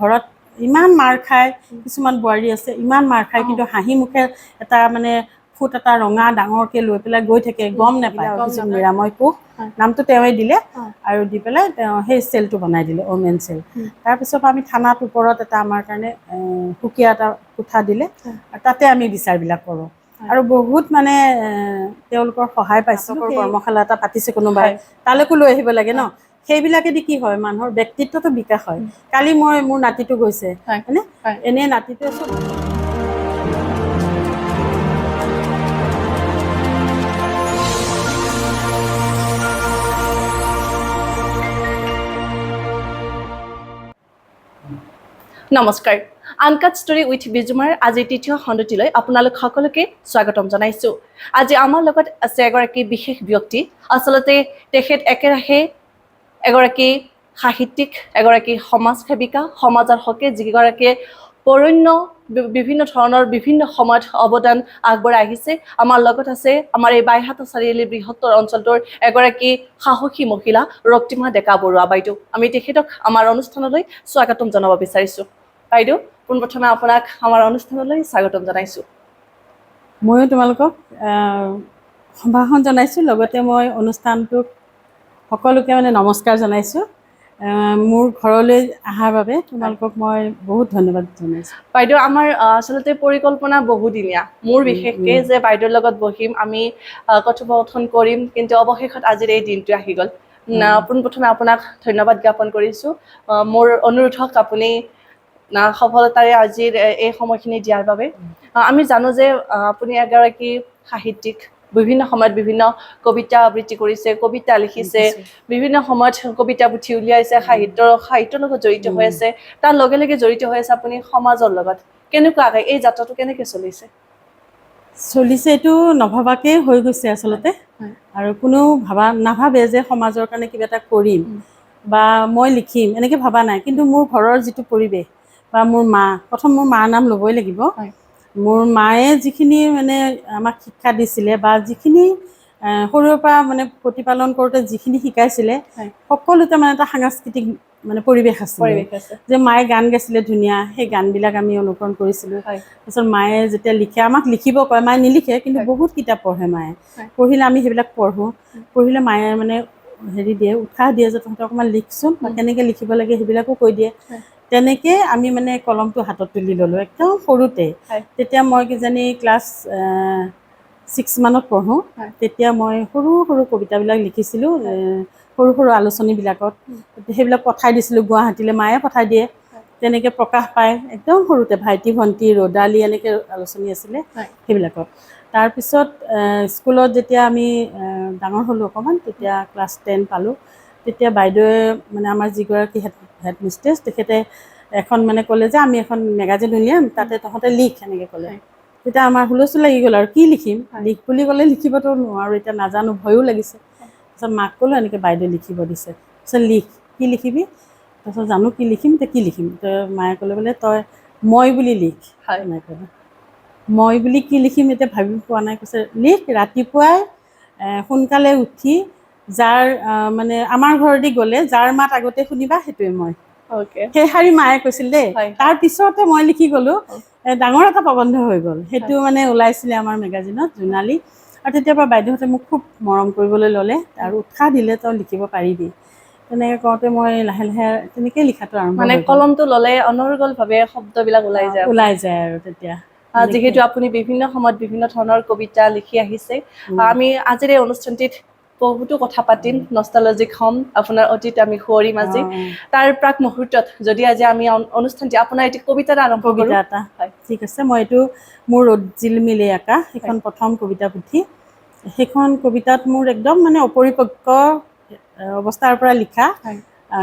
ঘৰত ইমান মাৰ খায়, কিছুমান বোৱাৰী আছে ইমান মাৰ খায়, কিন্তু হাঁহি মুখে এটা মানে ফুট এটা ৰঙা ডাঙৰকৈ লৈ পেলাই গৈ থাকে, গম নাপায়। নিৰাময় কোষ নামটো তেওঁৱে দিলে আৰু দি পেলাই তেওঁ সেই চেলটো বনাই দিলে, ওমেন চেল। তাৰপিছত আমি থানাত ওপৰত এটা আমাৰ কাৰণে সুকীয়া এটা কোঠা দিলে, তাতে আমি বিচাৰবিলাক কৰোঁ। আৰু বহুত মানে তেওঁলোকৰ সহায় পাইছোঁ। কৰ্মশালা এটা পাতিছে কোনোবাই, তালৈকো লৈ আহিব লাগে ন, সেইবিলাকেদি কি হয় মানুহৰ ব্যক্তিত্বটো বিকাশ হয়। কালি মোৰ নাতিটো গৈছে হয়নে, এনেই নাতিটোৱে চব নমস্কাৰ, আনকাট ষ্টৰী উইথ বিজুমাৰ আজিৰ তৃতীয় খণ্ডটিলৈ আপোনালোক সকলোকে স্বাগতম জনাইছোঁ। আজি আমাৰ লগত আছে এগৰাকী বিশেষ ব্যক্তি। আচলতে তেখেত একেৰাহে এগৰাকী সাহিত্যিক, এগৰাকী সমাজসেৱিকা, সমাজৰ হকে যিগৰাকীয়ে বৰণ্য বিভিন্ন ধৰণৰ বিভিন্ন সময়ত অৱদান আগবঢ়াই আহিছে। আমাৰ লগত আছে আমাৰ এই বাইহাটা চাৰিআলি বৃহত্তৰ অঞ্চলটোৰ এগৰাকী সাহসী মহিলা ৰক্তিমা ডেকা বৰুৱা বাইদেউ। আমি তেখেতক আমাৰ অনুষ্ঠানলৈ স্বাগতম জনাব বিচাৰিছোঁ। বাইদেউ, পোনপ্ৰথমে আপোনাক আমাৰ অনুষ্ঠানলৈ স্বাগতম জনাইছোঁ। ময়ো তোমালোকক সম্ভাষণ জনাইছোঁ, লগতে মই অনুষ্ঠানটোক সকলোকে মানে নমস্কাৰ জনাইছোঁ। মোৰ ঘৰলৈ অহাৰ বাবে তোমালোকক মই বহুত ধন্যবাদ জনাইছোঁ। বাইদেউ, আমাৰ আচলতে পৰিকল্পনা বহুদিনীয়া, মোৰ বিশেষকৈ যে বাইদেউৰ লগত বহিম, আমি কথোপকথন কৰিম, কিন্তু অৱশেষত আজিৰ এই দিনটো আহি গ'ল। পোনপ্ৰথমে আপোনাক ধন্যবাদ জ্ঞাপন কৰিছোঁ। মোৰ অনুৰোধক আপুনি সফলতাৰে আজিৰ এই সময়খিনি দিয়াৰ বাবে। আমি জানো যে আপুনি এগৰাকী সাহিত্যিক, বিভিন্ন সময়ত বিভিন্ন কবিতা আবৃত্তি কৰিছে, কবিতা লিখিছে, বিভিন্ন সময়ত কবিতা পুথি উলিয়াইছে, সাহিত্যৰ লগত জড়িত হৈ আছে, তাৰ লগে লগে জড়িত হৈ আছে আপুনি সমাজৰ লগত। কেনেকুৱাকৈ এই যাত্ৰাটো কেনেকৈ চলিছে? এইটো নভবাকেই হৈ গৈছে আচলতে, আৰু কোনো নাভাবে যে সমাজৰ কাৰণে কিবা এটা কৰিম বা মই লিখিম, এনেকৈ ভবা নাই। কিন্তু মোৰ ঘৰৰ যিটো পৰিৱেশ বা মোৰ মাৰ নাম ল'বই লাগিব। মোৰ মায়ে যিখিনি মানে আমাক শিক্ষা দিছিলে বা যিখিনি সৰুৰে পৰা মানে প্ৰতিপালন কৰোঁতে যিখিনি শিকাইছিলে, সকলোতে মানে এটা সাংস্কৃতিক মানে পৰিৱেশ আছিলে। যে মায়ে গান গাইছিলে ধুনীয়া, সেই গানবিলাক আমি অনুকৰণ কৰিছিলোঁ। তাৰপিছত মায়ে যেতিয়া লিখে, আমাক লিখিব কয়, মায়ে নিলিখে, কিন্তু বহুত কিতাপ পঢ়ে মায়ে। পঢ়িলে আমি সেইবিলাক পঢ়োঁ। পঢ়িলে মায়ে মানে হেৰি দিয়ে, উৎসাহ দিয়ে যে তহঁতে অকণমান লিখচোন, বা কেনেকৈ লিখিব লাগে সেইবিলাকো কৈ দিয়ে। তেনেকৈ আমি মানে কলমটো হাতত তুলি ল'লোঁ একদম সৰুতে। তেতিয়া মই কিজানি ক্লাছ 6 মানত পঢ়োঁ। তেতিয়া মই সৰু সৰু কবিতাবিলাক লিখিছিলোঁ, সৰু সৰু আলোচনীবিলাকত। সেইবিলাক পঠাই দিছিলোঁ গুৱাহাটীলৈ, মায়ে পঠাই দিয়ে। তেনেকৈ প্ৰকাশ পায় একদম সৰুতে, ভাইটি ভণ্টি, ৰ'দালি, এনেকৈ আলোচনী আছিলে সেইবিলাকত। তাৰপিছত স্কুলত যেতিয়া আমি ডাঙৰ হ'লোঁ অকণমান, তেতিয়া ক্লাছ 10 পালোঁ। তেতিয়া বাইদেৱে মানে আমাৰ যিগৰাকী হেড মিষ্ট্ৰেছ, তেখেতে এখন মানে ক'লে যে আমি এখন মেগাজিন উলিয়াম, তাতে তহঁতে লিখ, এনেকৈ ক'লে। তেতিয়া আমাৰ হুলস্থুল লাগি গ'ল আৰু কি লিখিম, লিখ বুলি ক'লে লিখিবতো নোৱাৰোঁ, এতিয়া নাজানো, ভয়ো লাগিছে। তাৰপিছত মাক ক'লোঁ এনেকৈ বাইদেৱে লিখিব দিছে। তাৰপিছত লিখ, কি লিখিবি? তাৰপিছত জানো কি লিখিম, এতিয়া কি লিখিম? তই মায়ে ক'লে বোলে তই মই বুলি লিখ। এনেকৈ মই বুলি কি লিখিম এতিয়া ভাবি পোৱা নাই। কৈছে লিখ, ৰাতিপুৱাই সোনকালে উঠি যাৰ মানে আমাৰ ঘৰেদি গ'লে যাৰ মাত আগতে শুনিবা সেইটোৱে মই। সেই শাৰী মায়ে কৈছিল দেই। তাৰপিছতে মই লিখি গ'লোঁ, ডাঙৰ এটা প্ৰবন্ধ হৈ গ'ল। সেইটো মানে ওলাইছিলে আমাৰ মেগাজিনত, জোনালী। আৰু তেতিয়াৰ পৰা বাইদেউহঁতে মোক খুব মৰম কৰিবলৈ ল'লে আৰু উৎসাহ দিলে, তই লিখিব পাৰিবি। তেনেকৈ কওঁতে মই লাহে লাহে তেনেকৈয়ে লিখাটো আৰম্ভ মানে কলমটো ল'লে অনৰ্গলভাৱে শব্দবিলাক ওলাই যায় আৰু তেতিয়া। যিহেতু আপুনি বিভিন্ন সময়ত বিভিন্ন ধৰণৰ কবিতা লিখি আহিছে, আমি আজিৰ এই অনুষ্ঠানটিত বহুতো কথা পাতিম, নষ্টালজিক হ'ম, আপোনাৰ অতীত আমি সোঁৱৰিম আজি। তাৰ প্ৰাক মুহূৰ্তত যদি আজি আমি অনুষ্ঠানটি আপোনাৰ এটি কবিতা এটা আৰম্ভ কৰোঁ। ঠিক আছে। মই এইটো মোৰ ৰ'দ জিলমিলে আকাশ, সেইখন প্ৰথম কবিতা পুথি। সেইখন কবিতাত মোৰ একদম মানে অপৰিপক্ক অৱস্থাৰ পৰা লিখা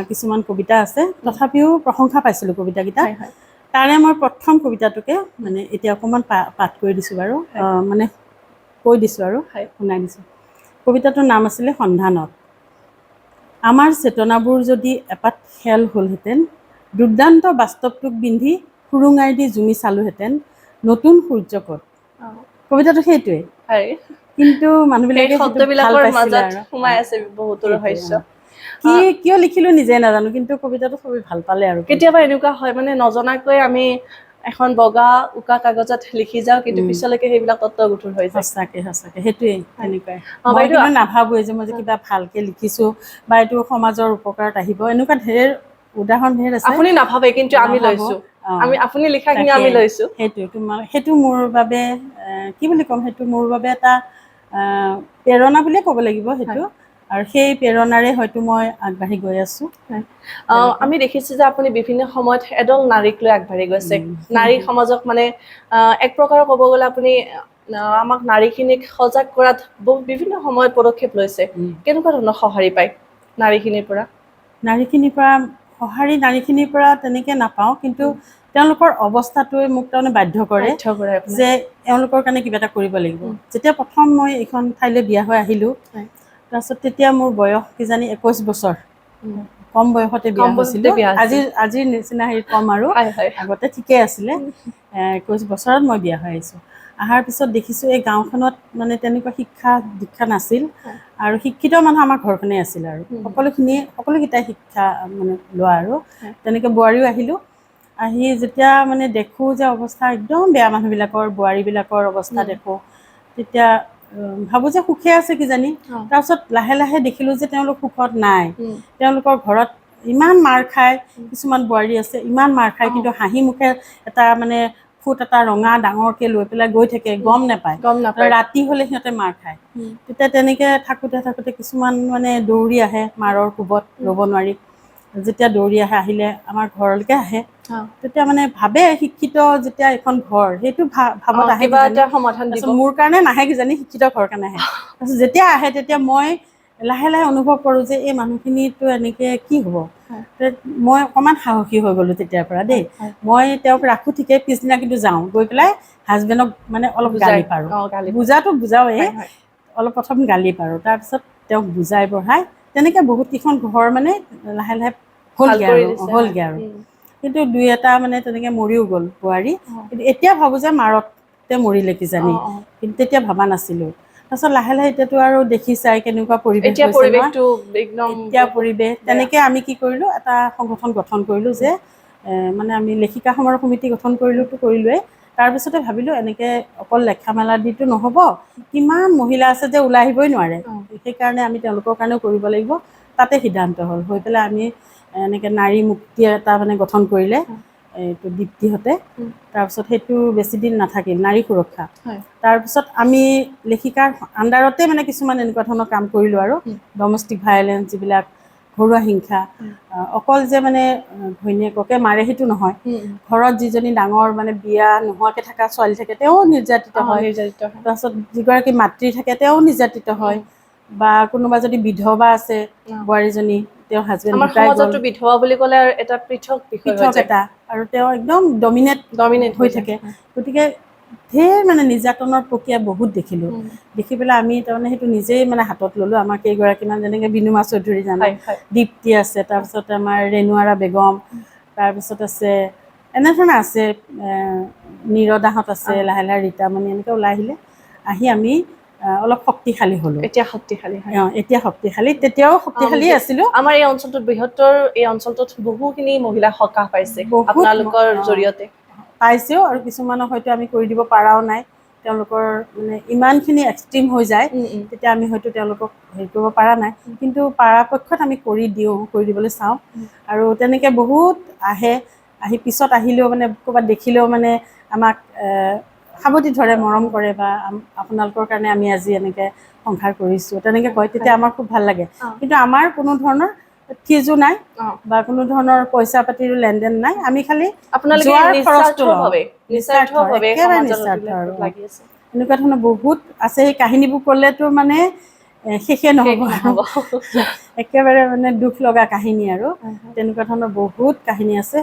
কিছুমান কবিতা আছে, তথাপিও প্ৰশংসা পাইছিলোঁ কবিতাকেইটা। তাৰে মই প্ৰথম কবিতাটোকে মানে এতিয়া অকণমান পাঠ কৰি দিছোঁ বাৰু, মানে কৈ দিছোঁ আৰু শুনাই দিছোঁ। কবিতাটোৰ নাম আছিলে সন্ধানত। আমাৰ চেতনাবোৰ যদি এপাত খেল হ'লহেঁতেন, দুৰ্দান্ত বাস্তৱটোক বিন্ধি সুৰুঙাই দি জুমি চালোহেঁতেন, নতুন সূৰ্যকত। কবিতাটো সেইটোৱে, কিন্তু মানুহবিলাকে শব্দবিলাকৰ মাজত সোমাই আছে বহুতো ৰহস্য। কিয় লিখিলো নিজে নাজানো, কিন্তু কবিতাটো চবেই ভাল পালে আৰু। কেতিয়াবা এনেকুৱা হয় মানে নজনাকৈ আমি এখন বগা উকা কাগজত লিখি যাওঁ, কিন্তু পিছলৈকে সেইবিলাক তত্ত্বগধুৰ হৈ যায়। সঁচাকে সেইটোৱেই তেনেকুৱাই। মই বাইদেউ কিন্তু নাভাবোৱে যে মই যে কিবা ভালকে লিখিছো বা এইটো সমাজৰ উপকাৰত আহিব, এনেকুৱা ঢেৰ উদাহৰণ ঢেৰ আছে। আপুনি নাভাবে, কিন্তু আমি নাভাবো। লৈছো, আপুনি লিখাখিনি আমি লৈছো। সেইটো মোৰ বাবে কি বুলি ক'ম, সেইটো মোৰ বাবে এটা প্ৰেৰণা বুলিয়ে ক'ব লাগিব সেইটো। আৰু সেই প্ৰেৰণাৰে হয়তো মই আগবাঢ়ি গৈ আছো। আমি দেখিছো যে আপুনি বিভিন্ন সময়ত এদল নাৰীক লৈ আগবাঢ়ি গৈছে। নাৰী সমাজক মানে এক প্ৰকাৰৰ ক'ব গ'লে আপুনি আমাক নাৰীখিনিক সজাগ কৰাত বিভিন্ন সময়ত পদক্ষেপ লৈছে। কেনেকুৱা ধৰণৰ সঁহাৰি পায় নাৰীখিনিৰ পৰা? নাৰীখিনিৰ পৰা তেনেকে নাপাওঁ, কিন্তু তেওঁলোকৰ অৱস্থাটোৱে মোক তাৰমানে বাধ্য কৰে যে এওঁলোকৰ কাৰণে কিবা এটা কৰিব লাগিব। যেতিয়া প্ৰথম মই এইখন ঠাইলৈ বিয়া হৈ আহিলোঁ, তাৰপিছত তেতিয়া মোৰ বয়স কিজানি 21 বছৰ, কম বয়সতে বিয়া হৈছিলোঁ। আজিৰ নিচিনা হেৰিত কম আৰু, আগতে ঠিকেই আছিলে। 21 বছৰত মই বিয়া হৈ আহিছোঁ। অহাৰ পিছত দেখিছোঁ এই গাঁওখনত মানে তেনেকুৱা শিক্ষা দীক্ষা নাছিল, আৰু শিক্ষিত মানুহ আমাৰ ঘৰখনেই আছিল আৰু সকলোকেইটাই শিক্ষা মানে লোৱা আৰু। তেনেকৈ বোৱাৰীও আহিলোঁ। আহি যেতিয়া মানে দেখোঁ যে অৱস্থা একদম বেয়া মানুহবিলাকৰ, বোৱাৰীবিলাকৰ অৱস্থা দেখোঁ, তেতিয়া ভাবোঁ যে সুখে আছে কিজানি। তাৰপিছত লাহে লাহে দেখিলোঁ যে তেওঁলোক সুখত নাই। তেওঁলোকৰ ঘৰত ইমান মাৰ খায়, কিছুমান বোৱাৰী আছে ইমান মাৰ খায়, কিন্তু হাঁহি মুখে এটা মানে ফুট এটা ৰঙা ডাঙৰকৈ লৈ পেলাই গৈ থাকে, গম নাপায়। ৰাতি হ'লে সিহঁতে মাৰ খায়। তেতিয়া তেনেকৈ থাকোঁতে কিছুমান মানে দৌৰি আহে মাৰৰ কোবত ৰ'ব নোৱাৰি। যেতিয়া দৌৰি আহিলে আমাৰ ঘৰলৈকে আহে, তেতিয়া মানে ভাবে শিক্ষিত যেতিয়া এখন ঘৰ, সেইটো ভাৱত আহে কিজানি। মোৰ কাৰণে নাহে কিজানি, শিক্ষিত ঘৰৰ কাৰণে আহে। তাৰপিছত যেতিয়া আহে তেতিয়া মই লাহে লাহে অনুভৱ কৰোঁ যে এই মানুহখিনিতো এনেকৈ কি হ'ব। মই অকণমান সাহসী হৈ গ'লোঁ তেতিয়াৰ পৰা দেই। মই তেওঁক ৰাখোঁ ঠিকেই, পিছদিনা কিন্তু যাওঁ, গৈ পেলাই হাজবেণ্ডক মানে অলপ গালি পাৰোঁ। বুজাটো বুজাওৱেই, অলপ প্ৰথম গালি পাৰোঁ, তাৰপিছত তেওঁক বুজাই বঢ়াই তেনেকৈ বহুতকেইখন ঘৰ মানে লাহে লাহে হ'লগৈ আৰু। কিন্তু দুই এটা মানে তেনেকৈ মৰিও গ'ল বোৱাৰী। কিন্তু এতিয়া ভাবোঁ যে মাৰতে মৰিলে কিজানি, কিন্তু তেতিয়া ভবা নাছিলোঁ। তাৰপিছত লাহে লাহে এতিয়াতো আৰু দেখিছাই কেনেকুৱা পৰিৱেশ হৈছে নহয়। এতিয়া পৰিৱেশ তেনেকৈ আমি কি কৰিলোঁ, এটা সংগঠন গঠন কৰিলোঁ যে মানে আমি লেখিকা সমাৰোহ সমিতি গঠন কৰিলোৱেই। তাৰপিছতে ভাবিলোঁ এনেকৈ অকল লেখা মেলা দিতো নহ'ব, কিমান মহিলা আছে যে ওলাই আহিবই নোৱাৰে। সেইকাৰণে আমি তেওঁলোকৰ কাৰণেও কৰিব লাগিব। তাতে সিদ্ধান্ত হ'ল, হৈ পেলাই আমি এনেকৈ নাৰী মুক্তি এটা মানে গঠন কৰিলে এইটো দীপ্তিহঁতে। তাৰপিছত সেইটো বেছি দিন নাথাকিল, নাৰী সুৰক্ষা। তাৰপিছত আমি লেখিকাৰ আণ্ডাৰতে মানে কিছুমান এনেকুৱা ধৰণৰ কাম কৰিলোঁ আৰু। ডমেষ্টিক ভায়লেঞ্চ, যিবিলাক ঘৰুৱা হিংসা, অকল যে মানে ঘৈণীয়েককে মাৰে সেইটো নহয়, ঘৰত যিজনী ডাঙৰ মানে বিয়া নোহোৱাকৈ থকা ছোৱালী থাকে তেওঁ নিৰ্যাতিত হয়। তাৰপিছত যিগৰাকী মাতৃ থাকে তেওঁ নিৰ্যাতিত হয়, বা কোনোবা যদি বিধৱা আছে বোৱাৰীজনী, তেওঁৰ হাজবেণ্ড ঢুকাই গ'ল, বিধৱা বুলি ক'লে এটা পৃথক এটা, আৰু তেওঁ একদম ডমিনেট হৈ থাকে। গতিকে ঢেৰ মানে নিৰ্যাতনৰ প্ৰক্ৰিয়া বহুত দেখিলোঁ। দেখি পেলাই আমি তাৰমানে সেইটো নিজেই মানে হাতত ল'লোঁ। আমাৰ কেইগৰাকীমান যেনেকৈ বিনুমা চৌধুৰী জানো, দীপ্তি আছে, তাৰপিছত আমাৰ ৰেণুআৰা বেগম, তাৰপিছত আছে এনেধৰণে আছে, নিৰদাহঁত আছে, লাহে লাহে ৰীতামণি, এনেকৈ ওলাই আহিলে। আহি আমি অলপ শক্তিশালী হ'লোঁ। এতিয়া শক্তিশালী, তেতিয়াও শক্তিশালী আছিলোঁ। আমাৰ এই অঞ্চলটোত, বৃহত্তৰ এই অঞ্চলটোত বহুখিনি মহিলা সকাহ পাইছে আপোনালোকৰ জৰিয়তে। পাইছেও, আৰু কিছুমানক হয়তো আমি কৰি দিব পৰাও নাই। তেওঁলোকৰ মানে ইমানখিনি এক্সট্ৰিম হৈ যায়, তেতিয়া আমি হয়তো তেওঁলোকক হেৰি কৰিব পৰা নাই, কিন্তু পৰাপক্ষত আমি কৰি দিবলৈ চাওঁ। আৰু তেনেকৈ বহুত আহি পিছত আহিলেও মানে ক'ৰবাত দেখিলেও মানে আমাক সাৱটি ধৰে, মৰম কৰে, বা আপোনালোকৰ কাৰণে আমি আজি এনেকৈ সংসাৰ কৰিছোঁ তেনেকৈ কয়। তেতিয়া আমাৰ খুব ভাল লাগে। কিন্তু আমাৰ কোনো ধৰণৰ ফিজো নাই, বা কোনো ধৰণৰ পইচা পাতিৰো লেনদেন নাই। আমি খালি যোৱাৰ খৰচটো লওঁ, একেবাৰে নিস্বাৰ্থ আৰু। এনেকুৱা ধৰণৰ বহুত আছে, সেই কাহিনীবোৰ ক'লেতো মানে শেষে নহ'ব আৰু। একেবাৰে মানে দুখ লগা কাহিনী আৰু। তেনেকুৱা ধৰণৰ বহুত কাহিনী আছে,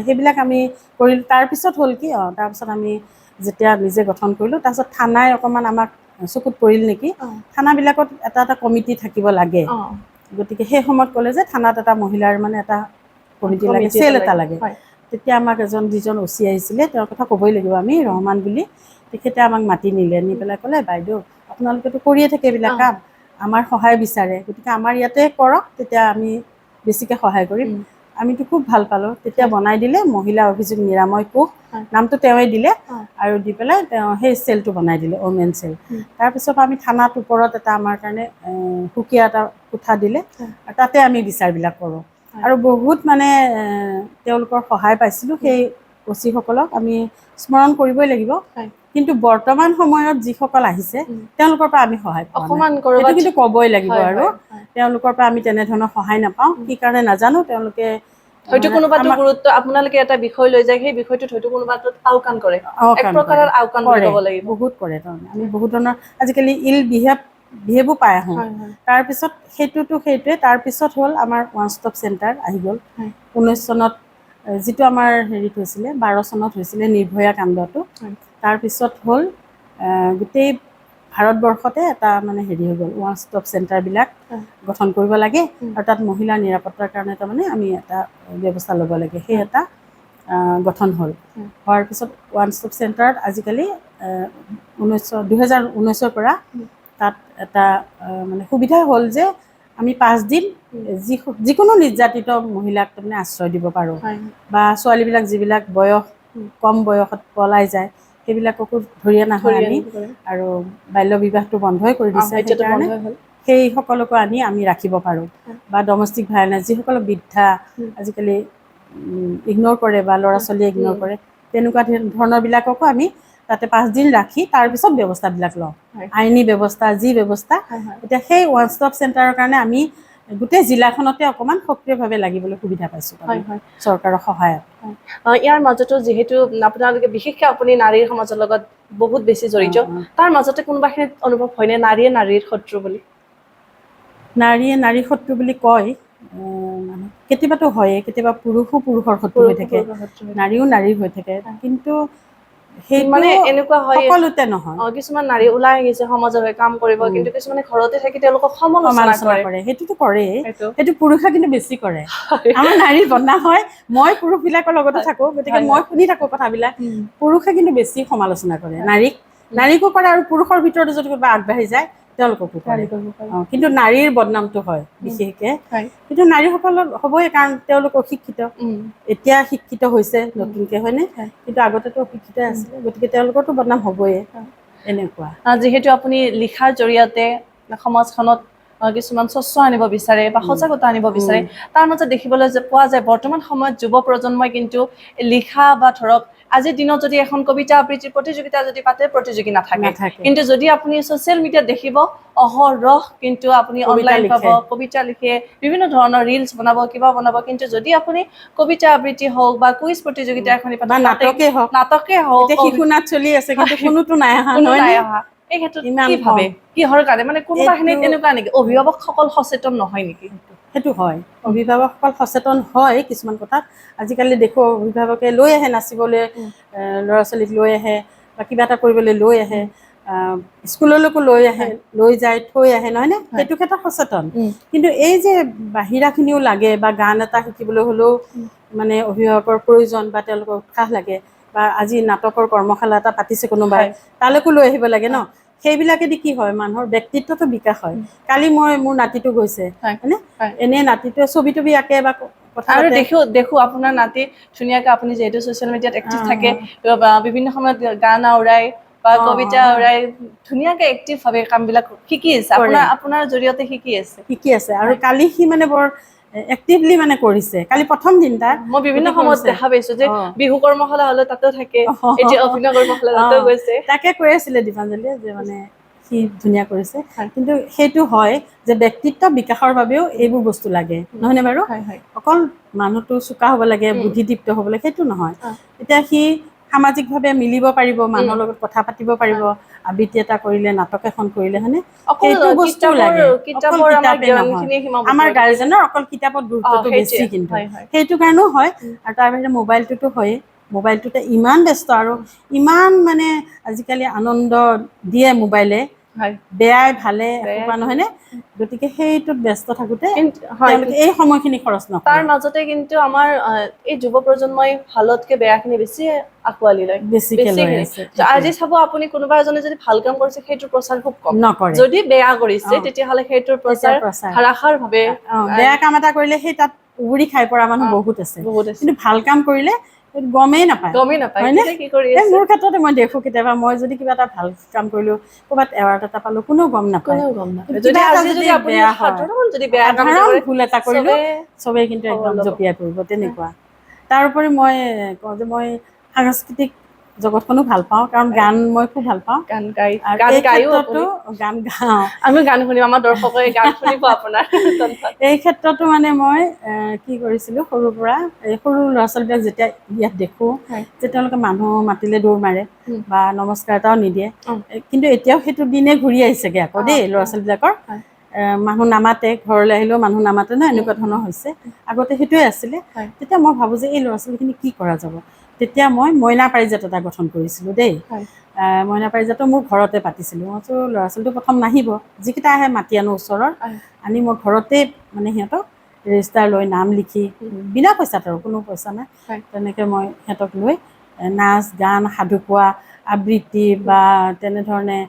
সেইবিলাক আমি কৰিলোঁ। তাৰপিছত হ'ল কি, তাৰপিছত আমি যেতিয়া নিজে গঠন কৰিলোঁ, তাৰপিছত থানাই অকণমান আমাক চকুত পৰিল নেকি। থানাবিলাকত এটা এটা কমিটি থাকিব লাগে। গতিকে সেই সময়ত ক'লে যে থানাত এটা মহিলাৰ মানে এটা কমিটি লাগে, চেল এটা লাগে। তেতিয়া আমাক যিজন OC আহিছিলে, তেওঁৰ কথা ক'বই লাগিব আমি, ৰহমান বুলি, তেখেতে আমাক মাতি নিলে, নি পেলাই ক'লে, বাইদেউ আপোনালোকেতো কৰিয়ে থাকে এইবিলাক কাম, আমাৰ সহায় বিচাৰে, গতিকে আমাৰ ইয়াতে কৰক, তেতিয়া আমি বেছিকৈ সহায় কৰিম। আমিতো খুব ভাল পালোঁ। তেতিয়া বনাই দিলে মহিলা অভিযোগ নিৰাময় কোষ, নামটো তেওঁৱে দিলে, আৰু দি পেলাই তেওঁ সেই চেলটো বনাই দিলে, ওমেন চেল। তাৰপিছত আমি থানাত ওপৰত এটা আমাৰ কাৰণে সুকীয়া এটা কোঠা দিলে, তাতে আমি বিচাৰবিলাক কৰোঁ। আৰু বহুত মানে তেওঁলোকৰ সহায় পাইছিলোঁ। সেই অচিসকলক আমি স্মৰণ কৰিবই লাগিব। কিন্তু বৰ্তমান সময়ত যিসকল আহিছে তেওঁলোকৰ পৰা আমি সহায় পোৱা নাই, সেইটো কিন্তু ক'বই লাগিব। আৰু তেওঁলোকৰ পৰা আমি তেনেধৰণৰ সহায় নাপাওঁ, কি কাৰণে নাজানো। তেওঁলোকে হয়তো কোনোবাটো গুৰুত্ব আপোনালোকে এটা বিষয় লৈ যায়, সেই বিষয়টোত হয়তো কোনোবাটোত আওকাণ কৰে, এক প্ৰকাৰৰ আওকাণ বুলি ক'ব লাগিব। বহুত কৰে তাৰমানে। আমি বহুত ধৰণৰ আজিকালি বিহেভো পাই আহোঁ। তাৰপিছত সেইটোৱে তাৰপিছত হ'ল আমাৰ ওৱান ষ্টপ চেণ্টাৰ আহি গ'ল 19 চনত, যিটো আমাৰ হেৰিত হৈছিলে 12 চনত হৈছিলে নিৰ্ভয়া কাণ্ডটো। তাৰপিছত হ'ল গোটেই ভাৰতবৰ্ষতে এটা মানে হেৰি হৈ গ'ল, ওৱান ষ্টপ চেণ্টাৰবিলাক গঠন কৰিব লাগে, আৰু তাত মহিলাৰ নিৰাপত্তাৰ কাৰণে তাৰমানে আমি এটা ব্যৱস্থা ল'ব লাগে। সেই এটা গঠন হ'ল। হোৱাৰ পিছত ওৱান ষ্টপ চেণ্টাৰত আজিকালি 2019ৰ পৰা তাত এটা মানে সুবিধা হ'ল যে আমি 5 দিন যিকোনো নিৰ্যাতিত মহিলাক তাৰমানে আশ্ৰয় দিব পাৰোঁ, বা ছোৱালীবিলাক যিবিলাক কম বয়সত পলাই যায় সেইবিলাককো ধৰি অনা হয় আমি। আৰু বাল্য বিবাহটো বন্ধই কৰি দিছে, সেইকাৰণে সেই সকলকো আনি আমি ৰাখিব পাৰোঁ। বা ডমেষ্টিক ভায়োলেন্স, যিসকলক বৃদ্ধা আজিকালি ইগন'ৰ কৰে বা ল'ৰা ছোৱালীয়ে ইগন'ৰ কৰে, তেনেকুৱা ধৰণৰবিলাককো আমি তাতে 5 দিন ৰাখি তাৰপিছত ব্যৱস্থাবিলাক লওঁ, আইনী ব্যৱস্থা, যি ব্যৱস্থা। এতিয়া সেই ওৱান ষ্টপ চেণ্টাৰৰ কাৰণে আমি গোটেই জিলাখনতে অকণমান সক্ৰিয়ভাৱে লাগিবলৈ সুবিধা পাইছোঁ চৰকাৰৰ সহায়ত। ইয়াৰ মাজতো যিহেতু আপোনালোকে বিশেষকৈ আপুনি নাৰীৰ সমাজৰ লগত বহুত বেছি জড়িত, তাৰ মাজতে কোনোবাখিনিত অনুভৱ হয়নে নাৰীয়ে নাৰীৰ শত্ৰু বুলি? নাৰীয়ে নাৰীৰ শত্ৰু বুলি কয়, কেতিয়াবাতো হয়ে, কেতিয়াবা পুৰুষৰ শত্ৰু হৈ থাকে, নাৰীও নাৰীৰ হৈ থাকে। কিন্তু সেইটো মানে এনেকুৱা হয় সকলোতে নহয়। কিছুমান নাৰী ওলাই আহিছে সমাজৰ হৈ কাম কৰিব, কিন্তু কিছুমানে ঘৰতে থাকি তেওঁলোকক সমালোচনা কৰে। সেইটোতো কৰেই, সেইটো পুৰুষে কিন্তু বেছি কৰে। আমাৰ নাৰীৰ বদনাম হয়, মই পুৰুষবিলাকৰ লগতো থাকোঁ, গতিকে মই শুনি থাকোঁ কথাবিলাক। পুৰুষে কিন্তু বেছি সমালোচনা কৰে নাৰীকো কৰে, আৰু পুৰুষৰ ভিতৰতো যদি কোনোবা আগবাঢ়ি যায় তেওঁলোককো কৰে। কিন্তু নাৰীৰ বদনামটো হয় বিশেষকৈ। কিন্তু নাৰীসকলৰ হ'বই, কাৰণ তেওঁলোক অশিক্ষিত। এতিয়া শিক্ষিত হৈছে নতুনকৈ, হয়নে? কিন্তু আগতেতো অশিক্ষিতই আছিলে, গতিকে তেওঁলোকৰতো বদনাম হ'বই। এনেকুৱা যিহেতু আপুনি লিখাৰ জৰিয়তে সমাজখনত কিছুমান স্বচ্ছ আনিব বিচাৰে বা সজাগতা আনিব বিচাৰে, তাৰ মাজত দেখিবলৈ পোৱা যায় বৰ্তমান সময়ত যুৱ প্ৰজন্মই কিন্তু লিখা বা ধৰক আজিৰ দিনত যদি এখন কবিতা আবৃত্তি প্ৰতিযোগিতা যদি পাতে, প্ৰতিযোগী নাথাকে। কিন্তু যদি আপুনি ছ'চিয়েল মিডিয়াত দেখিব অহৰহ কিন্তু আপুনি অনলাইন পাব, কবিতা লিখে, বিভিন্ন ধৰণৰ ৰিলছ বনাব, কিবা বনাব। কিন্তু যদি আপুনি কবিতা আবৃত্তি হওক বা কুইজ প্ৰতিযোগিতা এখন পাতে, নাটকে হওক, শিশু নাট চলি আছে, কিন্তু কোনোতো নাই অহা। এই ক্ষেত্ৰত কি ভাবে, কিহৰ কাৰণে? মানে কোনোবাখিনিত এনেকুৱা নেকি অভিভাৱকসকল সচেতন নহয় নেকি? সেইটো হয়, অভিভাৱকসকল সচেতন হয় কিছুমান কথাত। আজিকালি দেখোঁ অভিভাৱকে লৈ আহে নাচিবলৈ, ল'ৰা ছোৱালীক লৈ আহে, বা কিবা এটা কৰিবলৈ লৈ আহে, স্কুললৈকো লৈ আহে, লৈ যায়, থৈ আহে, নহয়নে? সেইটো ক্ষেত্ৰত সচেতন। কিন্তু এই যে বাহিৰাখিনিও লাগে, বা গান এটা শিকিবলৈ হ'লেও মানে অভিভাৱকৰ প্ৰয়োজন, বা তেওঁলোকৰ উৎসাহ লাগে, বা আজি নাটকৰ কৰ্মশালা এটা পাতিছে কোনোবাই, তালৈকো লৈ আহিব লাগে ন। সেইবিলাকেদি কি হয়, মানুহৰ ব্যক্তিত্বটো বিকাশ হয়। কালি মোৰ নাতিটো গৈছে, হয়নে? এনেই নাতিটোৱে ছবি তবি আঁকে বা কথা আৰু দেখো আপোনাৰ নাতি ধুনীয়াকৈ, আপুনি যিহেতু ছ'চিয়েল মিডিয়াত এক্টিভ থাকে, বিভিন্ন সময়ত গান আওৰাই বা কবিতা আওৰাই ধুনীয়াকৈ এক্টিভভাৱে কামবিলাক শিকি আছে, আপোনাৰ জৰিয়তে শিকি আছে। আৰু কালি সি মানে বৰ এক্টিভলি মানে কৰিছে, কালি প্ৰথম দিন তাৰ। মই বিভিন্ন সময়ত দেখা পাইছোঁ যে বিহু কৰ্মশালা হ'লে তাতেও থাকে, এতিয়া অভিনয় কৰ্মশালা তাতেও গৈছে। তাকে কৈ আছিলে দীপাঞ্জলীয়ে যে মানে সি ধুনীয়া কৰিছে। কিন্তু সেইটো হয় যে ব্যক্তিত্ব বিকাশৰ বাবেও এইবোৰ বস্তু লাগে, নহয়নে বাৰু? অকল মানুহটো চোকা হ'ব লাগে, বুদ্ধিদীপ্ত হ'ব লাগে, সেইটো নহয়। এতিয়া সি সামাজিকভাৱে মিলিব পাৰিব, মানুহৰ লগত কথা পাতিব পাৰিব, আবৃত্তি এটা কৰিলে, নাটক এখন কৰিলে, হয়নে? সেইটো বস্তু লাগে, অকল কিতাপে নহয়। আমাৰ গাৰ্জেনৰ অকল কিতাপত গুৰুত্বটো বেছি, কিন্তু সেইটো কাৰণেও হয়। আৰু তাৰ বাহিৰে মোবাইলটোতো হয়েই, মোবাইলটোতে ইমান ব্যস্ত, আৰু ইমান মানে আজিকালি আনন্দ দিয়ে মোবাইলে, হয় বেয়াই ভালে বেয়াই এসোপা নহয়নে গতিকে সেইটোত ব্যস্ত থাকোঁতে কিন্তু হয় তেওঁলোকে এই সময়খিনি খৰচ তাৰ নকৰে মাজতে কিন্তু আমাৰ এই যুৱ প্ৰজন্মই ভালতকে বেয়াখিনি বেছি আঁকোৱালি লয় বেছিকে লৈ আছে তো আজি চাব আপুনি কোনোবা এজনে যদি ভাল কাম কৰিছে সেইটোৰ প্ৰচাৰ খুব কম নকৰে যদি বেয়া কৰিছে অ। তেতিয়াহ'লে সেইটোৰ তেতিয়া প্ৰচাৰ প্ৰচাৰ ধাৰাসাৰভাৱে বেয়া কাম এটা কৰিলে সেই তাত উগুৰি খাই পৰা মানুহ বহুত আছে বহুত আছে কিন্তু ভাল কাম কৰিলে গমেই নাপায় গমেই নাপায় হয়নে কোনে কি কৰি এই আছে মোৰ ক্ষেত্ৰতে মই দেখোঁ কেতিয়াবা মই যদি কিবা এটা ভাল কাম কৰিলোঁ ক'ৰবাত এৱাৰ্ড এটা পালোঁ কোনেও গম নাপায় কোনেও গম নাপায় কিন্তু যদি কিবা এটা আজি যদি যদি আপুনি বেয়া হয় সাধাৰণ যদি বেয়া কাম এটা সাধাৰণ কৰে ভুল এটা কৰিলোঁ চবে চবেই কিন্তু খবৰ একদম ল'ব জঁপিয়াই পৰিব তেনেকুৱা তাৰোপৰি মই কওঁ যে মই সাংস্কৃতিক জগতখনো ভাল পাওঁ কাৰণ গান মই খুব ভাল পাওঁ গান গাই আৰু গান এই গায়ো ক্ষেত্ৰতো আপুনি গান গাওঁ আমি গান শুনিম আমাৰ দৰ্শকে গান শুনিব আপোনাৰ কণ্ঠত এই ক্ষেত্ৰতো মানে মই কি কৰিছিলোঁ সৰুৰ পৰা এই সৰু ল'ৰা ছোৱালীবিলাক যেতিয়া ইয়াত দেখোঁ হয় যে তেওঁলোকে মানুহ মাতিলে দৌৰ মাৰে উম। বা নমস্কাৰ এটাও নিদিয়ে উম। কিন্তু এতিয়াও সেইটো দিনে ঘূৰি আহিছেগৈ আকৌ দেই ল'ৰা ছোৱালীবিলাকৰ হয় মানুহ নামাতে ঘৰলৈ আহিলেও মানুহ নামাতে ন এনেকুৱা উম। ধৰণৰ হৈছে আগতে সেইটোৱে আছিলে হয় তেতিয়া মই ভাবোঁ যে এই ল'ৰা ছোৱালীখিনি কি কৰা যাব তেতিয়া মই মইনা পাৰিজাত এটা গঠন কৰিছিলোঁ দেই হয় মইনা পাৰিজাতো মোৰ ঘৰতে পাতিছিলোঁ মই কৈছোঁ ল'ৰা ছোৱালীটো প্ৰথম নাহিব যিকেইটা আহে মাতি আনো ওচৰৰ হয় আনি মই ঘৰতে মানে সিহঁতক ৰেজিষ্টাৰ লৈ নাম লিখি বিনা পইচাত আৰু কোনো পইচা নাই হয় তেনেকৈ মই সিহঁতক লৈ নাচ গান সাধু কোৱা আবৃত্তি বা তেনেধৰণে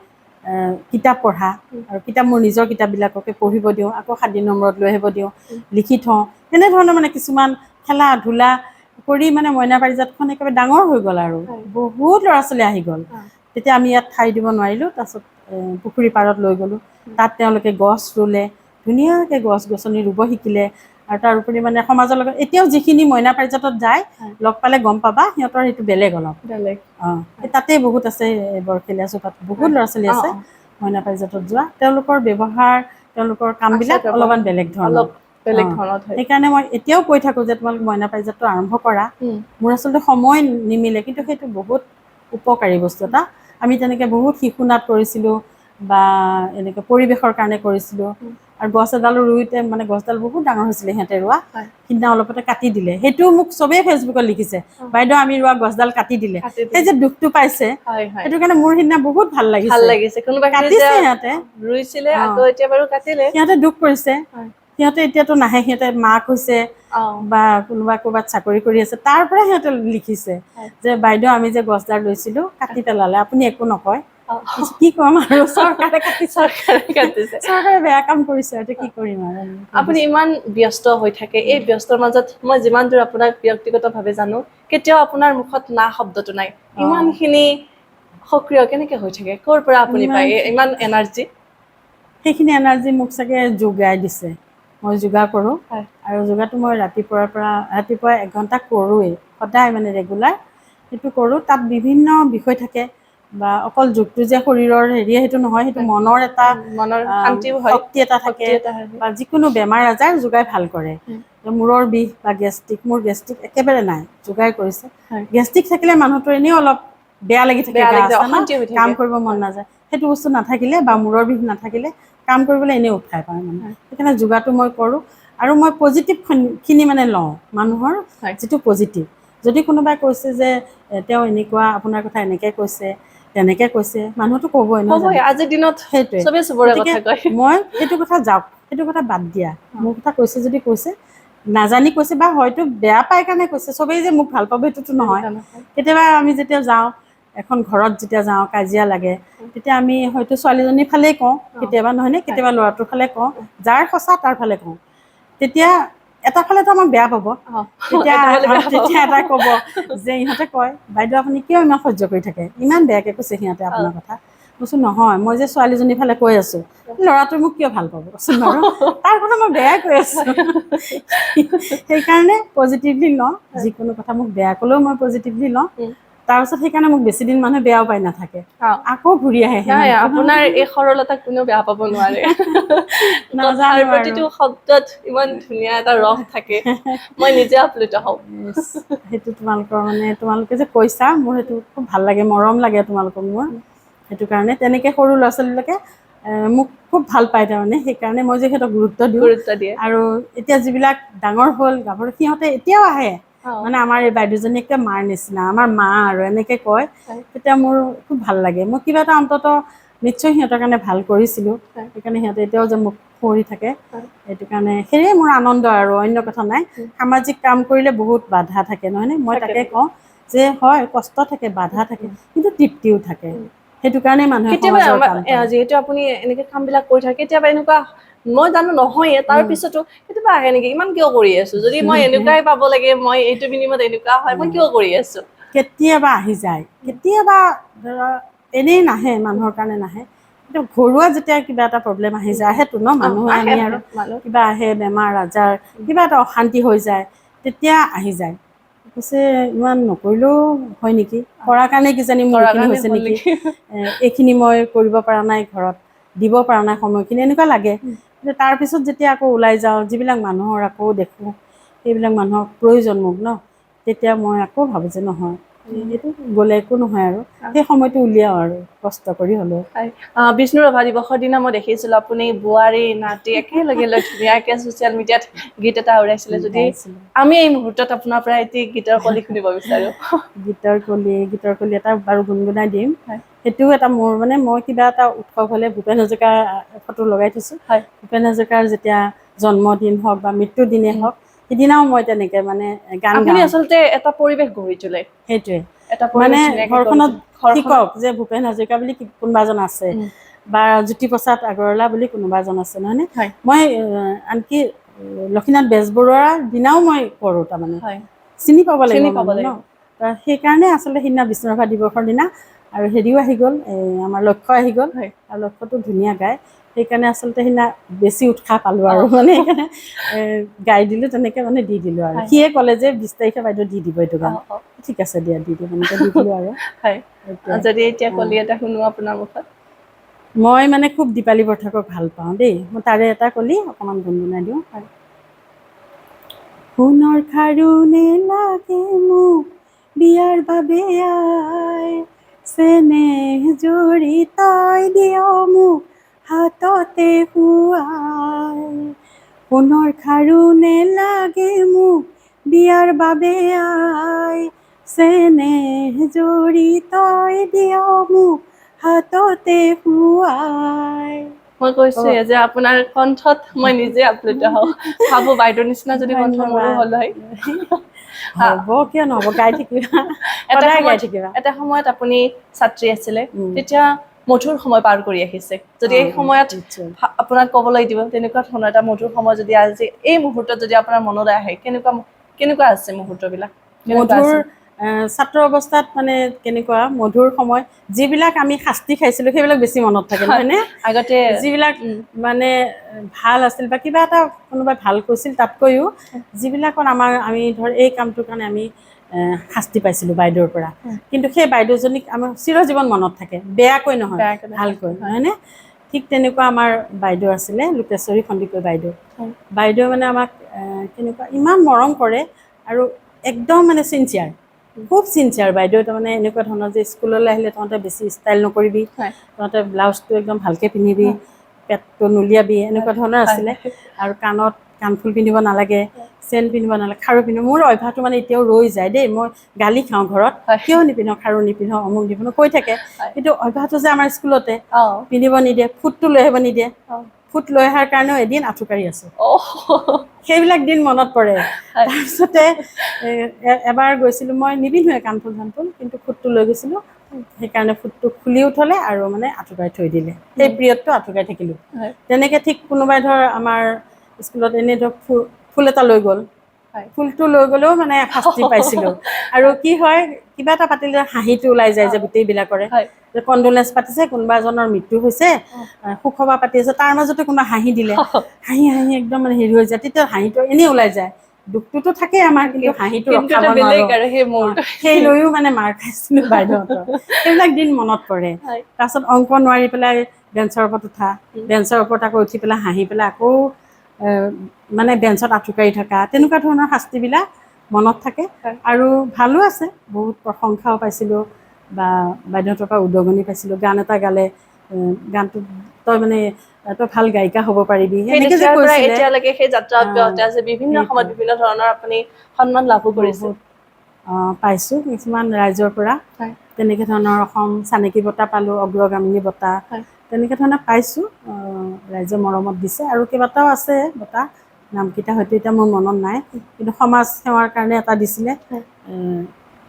কিতাপ পঢ়া আৰু কিতাপ মোৰ নিজৰ কিতাপবিলাককে পঢ়িব দিওঁ আকৌ 7 দিন নম্বৰত লৈ আহিব দিওঁ লিখি থওঁ তেনেধৰণৰ মানে কিছুমান খেলা ধূলা কৰি মানে মইনা পাৰিজাতখন একেবাৰে ডাঙৰ হৈ গ'ল আৰু হয় বহুত ল'ৰা ছোৱালী আহি গ'ল হয় তেতিয়া আমি ইয়াত ঠাই দিব নোৱাৰিলোঁ তাৰপিছত পুখুৰী পাৰত লৈ গ'লোঁ তাত তেওঁলোকে গছ ৰুলে ধুনীয়াকৈ গছ গছনি ৰুব শিকিলে আৰু তাৰোপৰি মানে সমাজৰ লগত এতিয়াও যিখিনি মইনা পাৰিজাতত যায় হয় লগ পালে গম পাবা সিহঁতৰ সেইটো বেলেগ অলপ বেলেগ অঁ তাতেই বহুত আছে বৰখেলীয়া চোপাত বহুত ল'ৰা ছোৱালী অ আছে অ মইনা পাৰিজাতত যোৱা তেওঁলোকৰ ব্যৱহাৰ তেওঁলোকৰ আচাৰ কামবিলাক ব্যৱহাৰ অলপমান বেলেগ ধৰণৰ অলপ বেলেগ অঁ ধৰণত হয় সেইকাৰণে মই এতিয়াও কৈ থাকোঁ যে তোমালোক মইনা পাৰিজাতটো আৰম্ভ কৰা মোৰ আচলতে সময় নিমিলে কিন্তু সেইটো বহুত উপকাৰী বস্তু এটা আমি তেনেকৈ বহুত শিশু নাট কৰিছিলোঁ বা এনেকৈ পৰিৱেশৰ কাৰণে কৰিছিলোঁ আৰু গছ এডালো ৰুইতে মানে গছডাল বহুত ডাঙৰ হৈছিলে সিহঁতে ৰোৱা হয় সিদিনা অলপতে কাটি দিলে সেইটো মোক চবেই ফেচবুকত লিখিছে বাইদেউ আমি ৰোৱা গছডাল কাটি দিলে কাটি সেই দিলে যে দুখটো পাইছে হয় হয় সেইটো কাৰণে মোৰ সিদিনা বহুত ভাল ভাল লাগিছে লাগিছে কোনোবাখিনি যে কাটিছে সিহঁতে ৰুইছিলে অঁ আকৌ এতিয়া বাৰু কাটিলে সিহঁতে দুখ কৰিছে হয় সিহঁতে এতিয়াতো নাহে সিহঁতে মাক হৈছে অ বা কোনোবা ক'ৰবাত চাকৰি কৰি আছে তাৰ পৰা সিহঁতে লিখিছে হয় যে বাইদেউ আমি যে গছডাল ৰুইছিলোঁ কাটি পেলালে আপুনি একো নকয় অ কি ক'ম আৰু চৰকাৰে কাটিছে চৰকাৰে কাটিছে চৰকাৰে বেয়া কাম কৰিছে আৰু কি কৰিম আৰু আপুনি ইমান ব্যস্ত হৈ থাকে এই ব্যস্তৰ মাজত মই যিমান দূৰ আপোনাক ব্যক্তিগতভাৱে জানো কেতিয়াও আপোনাৰ মুখত না শব্দটো নাই অঁ ইমানখিনি সক্ৰিয় কেনেকে হৈ থাকে ক'ৰ পৰা আপুনি পায় ইমান এনাৰ্জি সেইখিনি এনাৰ্জি মোক চাগে যোগাই দিছে মই যোগা কৰোঁ হয় আৰু যোগাটো মই ৰাতিপুৱা 1 ঘণ্টা কৰোঁৱেই সদায় মানে ৰেগুলাৰ সেইটো কৰোঁ তাত বিভিন্ন বিষয় থাকে বা অকল যোগটো যে শৰীৰৰ হেৰিয়ে সেইটো নহয় সেইটো মনৰ এটা মনৰ শান্তিও হয় শক্তি এটা থাকে শক্তি এটা হয় বা যিকোনো বেমাৰ আজাৰ যোগাই ভাল কৰে মূৰৰ বিষ বা গেষ্ট্ৰিক মোৰ গেষ্ট্ৰিক একেবাৰে নাই যোগাই কৰিছে হয় গেষ্ট্ৰিক থাকিলে মানুহটোৰ এনেও অলপ বেয়া লাগি থাকে গা যায় চা ন অশান্তি হৈ কাম থাকে কৰিব মন হয় নাযায় সেইটো বস্তু নাথাকিলে বা মূৰৰ বিষ নাথাকিলে কাম কৰিবলৈ এনেই উৎসাহ পায় মানে হয় সেইকাৰণে যোগাটো মই কৰোঁ আৰু মই পজিটিভখিনি মানে লওঁ মানুহৰ হয় যিটো পজিটিভ যদি কোনোবাই কৈছে যে তেওঁ এনেকুৱা আপোনাৰ কথা এনেকৈ কৈছে তেনেকৈ কৈছে মানুহতো ক'বই নহয় হ'বই জানো আজিৰ দিনত সেইটোৱে চবেই চবৰে গতিকে কথা কয় মই সেইটো কথা যাওক সেইটো কথা বাদ দিয়া মোৰ কথা কৈছে যদি কৈছে নাজানি কৈছে বা হয়তো বেয়া পাই কাৰণে কৈছে চবেই যে মোক ভাল পাব সেইটোতো নহয় কেতিয়াবা আমি যেতিয়া যাওঁ এখন ঘৰত যেতিয়া যাওঁ কাজিয়া লাগে তেতিয়া আমি হয়তো ছোৱালীজনীৰ ফালেই কওঁ কেতিয়াবা নহয়নে কেতিয়াবা ল'ৰাটোৰ ফালে কওঁ যাৰ সঁচা তাৰ ফালে কওঁ তেতিয়া এটা ফালেতো আমাক বেয়া পাব তেতিয়া এটা বেলেগ বেয়া পাব তেতিয়া এটাই ক'ব যে ইহঁতে কয় বাইদেউ আপুনি কিয় ইমান সহ্য কৰি থাকে ইমান বেয়াকৈ কৈছে সিহঁতে আপোনাৰ কথা কৈছোঁ নহয় মই যে ছোৱালীজনীৰ ফালে কৈ আছোঁ ল'ৰাটোৱে মোক কিয় ভাল পাব কচোন বাৰু তাৰ কথা মই বেয়াই কৈ আছোঁ সেইকাৰণে পজিটিভলি লওঁ যিকোনো কথা মোক বেয়া ক'লেও মই পজিটিভলি লওঁ তাৰপিছত সেইকাৰণে মোক বেছিদিন মানুহে বেয়াও পাই নাথাকে আকৌ ঘূৰি আহে নাই মানুহটো আপোনাৰ এই সৰলতাক কোনেও বেয়া পাব নোৱাৰে কথাৰ নাজানো আৰু প্ৰতিটো শব্দত ইমান ধুনীয়া এটা ৰস থাকে মই নিজে আপ্লুত হওঁ সেইটো তোমালোকৰ মানে তোমালোকে যে কৈছা মোৰ সেইটো খুব ভাল লাগে মৰম লাগে তোমালোকক মোৰ সেইটো কাৰণে তেনেকৈ সৰু ল'ৰা ছোৱালীবিলাকে মোক খুব ভাল পায় তাৰমানে সেইকাৰণে মই যে সিহঁতক গুৰুত্ব দিওঁ দিয়ে আৰু এতিয়া যিবিলাক ডাঙৰ হ'ল গাভৰু সিহঁতে এতিয়াও আহে অ মানে আমাৰ এই বাইদেউজনী একে মাৰ নিচিনা আমাৰ মা আৰু এনেকৈ কয় তেতিয়া মোৰ খুব ভাল লাগে মই কিবা এটা অন্ততঃ নিশ্চয় সিহঁতৰ কাৰণে ভাল কৰিছিলোঁ। হয়। সেইকাৰণে সিহঁতে এতিয়াও যে মোক কৰি থাকে, হয়। সেইটো কাৰণে সেয়ে মোৰ আনন্দ আৰু অন্য কথা নাই। সামাজিক কাম কৰিলে বহুত বাধা থাকে নহয়নে? মই থাকে, তাকে থাকে। কওঁ যে হয় কষ্ট থাকে, বাধা থাকে, কিন্তু তৃপ্তিও থাকে। সেইটো কাৰণে মানুহে কেতিয়াবা সমাজৰ কাম কৰে। যিহেতু আপুনি এনেকে কামবিলাক কৰি থাকে, কেতিয়াবা এনেকুৱা মই জানো নহয়ে, তাৰ পিছতো কেতিয়াবা আহে নেকি ইমান কিয় কৰি আছো, যদি মই এনেকুৱাই পাব লাগে, মই এইটো বিনিময়ত এনেকুৱা হয়, মই কিয় কৰি আছো? কেতিয়াবা আহি যায়, কেতিয়াবা ধৰা এনেই নাহে, মানুহৰ কাৰণে নাহে। কিন্তু ঘৰুৱা যেতিয়া কিবা এটা প্ৰব্লেম আহি যায়, আহেতো ন মানুহে, আহে আমি আহে আৰু মানুহ কিবা আহে, বেমাৰ আজাৰ, কিবা এটা অশান্তি হৈ যায়, তেতিয়া আহি যায়। পিছে ইমান নকৰিলেও হয় নেকি, কৰাৰ কাৰণে কিজানি মোৰ কৰাৰ এইখিনি কাৰণে হৈছে হ'ল নেকি, এইখিনি মই কৰিব পৰা নাই, ঘৰত দিব পৰা নাই সময়খিনি, এনেকুৱা লাগে। কিন্তু তাৰপিছত যেতিয়া আকৌ ওলাই যাওঁ, যিবিলাক মানুহৰ আকৌ দেখোঁ, সেইবিলাক মানুহক প্ৰয়োজন মোক ন, তেতিয়া মই আকৌ ভাবোঁ যে নহয়, এইটো গ'লে একো নহয় আৰু সেই সময়টো উলিয়াওঁ আৰু কষ্ট কৰি হ'লেও। বিষ্ণু ৰাভা দিৱসৰ দিনা মই দেখিছিলো আপুনি বোৱাৰী নাতি একেলগে লৈ ধুনীয়াকে ছচিয়েল মিডিয়াত গীত এটা উৰাইছিলে। যদি গাইছিলোঁ আমি এই মুহূৰ্তত আপোনাৰ পৰা এটি গীতৰ কলি শুনিব বিচাৰো। গীতৰ কলি এটা বাৰু গুণগুণাই দিম। হয়। সেইটোও এটা মোৰ মানে, মই কিবা এটা উৎসৱ হ'লে ভূপেন হাজৰিকাৰ ফটো লগাই থৈছোঁ। হয়। ভূপেন হাজৰিকাৰ যেতিয়া জন্মদিন হওক বা মৃত্যুৰ দিনেই হওক, সিদিনাও মই তেনেকে মানে গান আপুনি গাওঁ। আচলতে এটা পৰিৱেশ গঢ়ি তোলে। সেইটোৱে এটা মানে পৰিৱেশ ধুনীয়াকে গঢ়ি ঘৰখনত তোলে। ঘৰখনত শিকক যে ভূপেন হাজৰিকা বুলি কোনোবা এজন আছে, বা জ্যোতিপ্ৰসাদ আগৰৱালা বুলি কোনোবা এজন আছে, নহয়নে? হয়। মই আনকি লক্ষ্মীনাথ বেজবৰুৱাৰ দিনাও মই কৰোঁ, তাৰমানে হয়। চিনি পাব লাগিব চিনি পাব মানুহ ন। লাগিব। সেইকাৰণে আচলতে সিদিনা বিষ্ণু ৰাভা দিৱসৰ দিনা আৰু হেৰিও আহি গ'ল, আমাৰ লক্ষ্য আহি গ'ল, হয়। আৰু লক্ষ্যটো ধুনীয়া গায়। সেইকাৰণে আচলতে সিদিনা বেছি উৎসাহ পালোঁ আৰু মানে সেইকাৰণে গাই দিলোঁ, তেনেকৈ মানে দি দিলোঁ আৰু। হয়। সিয়ে ক'লে যে 20 তাৰিখে বাইদেউ দি দিব এইটো গান, অ', অ', ঠিক আছে দিয়া দি দিম, এনেকৈ দি দিলোঁ আৰু হয়। সেইটোৱে। যদি এতিয়া কলি এটা শুনো আপোনাৰ মুখত। মই মানে খুব দীপালী বৰঠাকুৰক ভাল পাওঁ দেই, মই তাৰে এটা কলি অকণমান গুণগুণাই দিওঁ। হয়। সোণৰ খাৰুণে লাগে মোক বিয়াৰ বাবে আই, চেনেহ জুৰি তই দিয় মোক হাততে শুৱাই। সোণৰ খাৰুণে লাগে মোক বিয়াৰ বাবে আই, চেনেহ জুৰি তই দিয় মোক হাততে শুৱাই। মই কৈছোৱে যে আপোনাৰ কণ্ঠত মই নিজে আপ্লুত হওঁ, ভাবো বাইদেউৰ নিচিনা যদি কণ্ঠ মোৰো ধন্যবাদ। হ'ল হয়। হ'ব, কিয় নহ'ব, গাই থাকিবা, এটা সদায় গাই সময়ত থাকিবা। এটা সময়ত আপুনি ছাত্ৰী আছিলে, তেতিয়া মধুৰ সময় পাৰ কৰি আহিছে। যদি এই সময়ত নিশ্চয়। আপোনাক ক'বলৈ দিব, তেনেকুৱা ধৰণৰ এটা মধুৰ সময় যদি আজি এই মুহূৰ্তত যদি আপোনাৰ মনলৈ আহে, কেনেকুৱা আছে মুহূৰ্তবিলাক? কেনেকুৱা মধুৰ আছিল? ছাত্ৰ অৱস্থাত মানে কেনেকুৱা মধুৰ সময়, যিবিলাক আমি শাস্তি খাইছিলোঁ সেইবিলাক বেছি মনত থাকে, হয়, নহয়নে? আগতে যিবিলাক মানে ভাল আছিল বা কিবা এটা কোনোবাই ভাল কৈছিল, তাতকৈও যিবিলাকত আমি ধৰ এই কামটোৰ কাৰণে আমি শাস্তি পাইছিলোঁ বাইদেউৰ পৰা, কিন্তু সেই বাইদেউজনীক আমাৰ চিৰজীৱন মনত থাকে, বেয়াকৈ নহয়, বেয়াকে নাথাকে, ভালকৈ, হয়। নহয়নে? ঠিক তেনেকুৱা আমাৰ বাইদেউ আছিলে, লোকেশ্বৰী সন্দিকৈ বাইদেউ। হয়। বাইদেৱে মানে আমাক কেনেকুৱা ইমান মৰম কৰে, আৰু একদম মানে চিনচিয়াৰ, খুব চিনচিয়াৰ বাইদেউ। তাৰমানে এনেকুৱা ধৰণৰ যে স্কুললৈ আহিলে তহঁতে বেছি ষ্টাইল নকৰিবি, হয়। তহঁতে ব্লাউজটো একদম ভালকৈ পিন্ধিবি, হয়। পেটটো নুলিয়াবি, এনেকুৱা ধৰণৰ হয়। আছিলে। আৰু কাণত কাণফুল পিন্ধিব নালাগে, চেন পিন্ধিব নালাগে, খাৰু পিন্ধিব, মোৰ অভ্যাসটো মানে এতিয়াও ৰৈ যায় দেই। মই গালি খাওঁ ঘৰত, হয়। কিয় নিপিন্ধ, খাৰু নিপিন্ধ, অমুক নিপিন্ধ, কৈ থাকে, হয়। কিন্তু অভ্যাসটো যে আমাৰ স্কুলতে অ'। পিন্ধিব নিদিয়ে, ফুটটো লৈ আহিব নিদিয়ে, অ'। ফুট লৈ অহাৰ কাৰণেও এদিন আঁঠুকাঢ়ি আছোঁ। অ'। সেইবিলাক দিন মনত পৰে। হয়। তাৰপিছতে এবাৰ গৈছিলোঁ, মই নিপিন্ধোৱে কাণফুল চানফুল, কিন্তু ফুটটো লৈ গৈছিলোঁ, সেইকাৰণে ফুটটো খুলিও থ'লে আৰু মানে আঁঠুকাঢ়ি থৈ দিলে, সেই পিৰিয়ডটো আঁঠুকাঢ়ি থাকিলোঁ। হয়। তেনেকৈ ঠিক কোনোবাই ধৰ আমাৰ স্কুলত এনেই ধৰক ফুল এটা লৈ গ'ল, হয়। ফুলটো লৈ গ'লেও মানে শাস্তি পাইছিলোঁ। আৰু কি হয়, কিবা এটা পাতিলে হাঁহিটো ওলাই যায় যে গোটেইবিলাকৰে, হয়। যে কণ্ডোলেঞ্চ পাতিছে, কোনোবা এজনৰ মৃত্যু হৈছে, শোক সভা পাতি আছে, তাৰ মাজতে কোনোবা হাঁহি দিলে, হাঁহি হাঁহি একদম মানে হেৰি হৈ যায়, তেতিয়া হাঁহিটো এনেই ওলাই যায়। দুখটোতো থাকেই আমাৰ, কিন্তু হাঁহিটো কিন্তু ৰখাব এটা বেলেগ নোৱাৰোঁ। আৰু সেই মুহূৰ্ত। সেই লৈও মানে মাৰ খাইছিলোঁ বাইদেউহঁতৰ, সেইবিলাক দিন মনত পৰে। হয়। তাৰপাছত অংক নোৱাৰি পেলাই বেঞ্চৰ ওপৰত উঠা, বেঞ্চৰ ওপৰত আকৌ উঠি পেলাই হাঁহি পেলাই আকৌ মানে বেঞ্চত আঁঠুকাঢ়ি থকা, তেনেকুৱা ধৰণৰ শাস্তিবিলাক মনত থাকে। হয়। আৰু ভালো আছে, বহুত প্ৰশংসাও পাইছিলোঁ, বা বাইদেউহঁতৰ পৰা উদগনি পাইছিলোঁ। গান এটা গালে, গানটোত তই মানে তই ভাল গায়িকা হ'ব পাৰিবি, সেই এনেকৈ যে তেতিয়াৰ পৰা কৈছিলে। এতিয়ালৈকে সেই যাত্ৰা অব্যাহত আছে, বিভিন্ন সময়ত সেইটোৱে বিভিন্ন ধৰণৰ আপুনি সন্মান লাভো কৰিছে। বহুত পাইছোঁ কিছুমান ৰাইজৰ পৰা। হয়। তেনেকৈ ধৰণৰ অসম চানেকি বঁটা পালোঁ, অগ্ৰগামিনী বঁটা, হয়। তেনেকৈ ধৰণে পাইছোঁ। ৰাইজে মৰমত দিছে আৰু কেইবাটাও আছে বঁটা, নামকেইটা হয়তো এতিয়া মোৰ মনত নাই, কিন্তু সমাজ সেৱাৰ কাৰণে এটা দিছিলে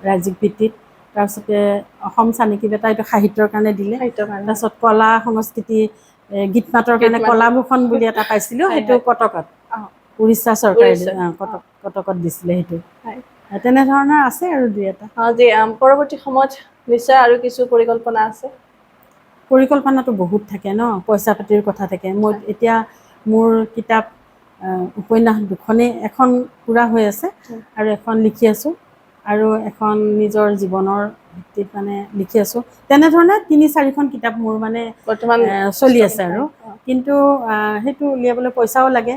ৰাজ্যিক ভিত্তিত। তাৰপিছতে অসম চানেকি বঁটা এইটো সাহিত্যৰ কাৰণে দিলে। সাহিত্যৰ কাৰণে। তাৰপিছত কলা সংস্কৃতি গীত মাতৰ কাৰণে কলাভূষণ বুলি এটা পাইছিলোঁ, সেইটো কটকত, উৰিষ্যা চৰকাৰে কটকত দিছিলে সেইটো। তেনেধৰণৰ আছে আৰু দুই এটা। যে পৰৱৰ্তী সময়ত নিশ্চয় আৰু কিছু পৰিকল্পনা আছে। পৰিকল্পনাটো বহুত থাকে ন, পইচা পাতিৰ কথা থাকে। মই এতিয়া মোৰ কিতাপ উপন্যাস দুখনেই, এখন পূৰা হৈ আছে আৰু এখন লিখি আছোঁ, আৰু এখন নিজৰ জীৱনৰ ভিত্তিত মানে লিখি আছোঁ। তেনেধৰণে 3-4খন কিতাপ মোৰ মানে বৰ্তমান চলি আছে আৰু। কিন্তু সেইটো উলিয়াবলৈ পইচাও লাগে,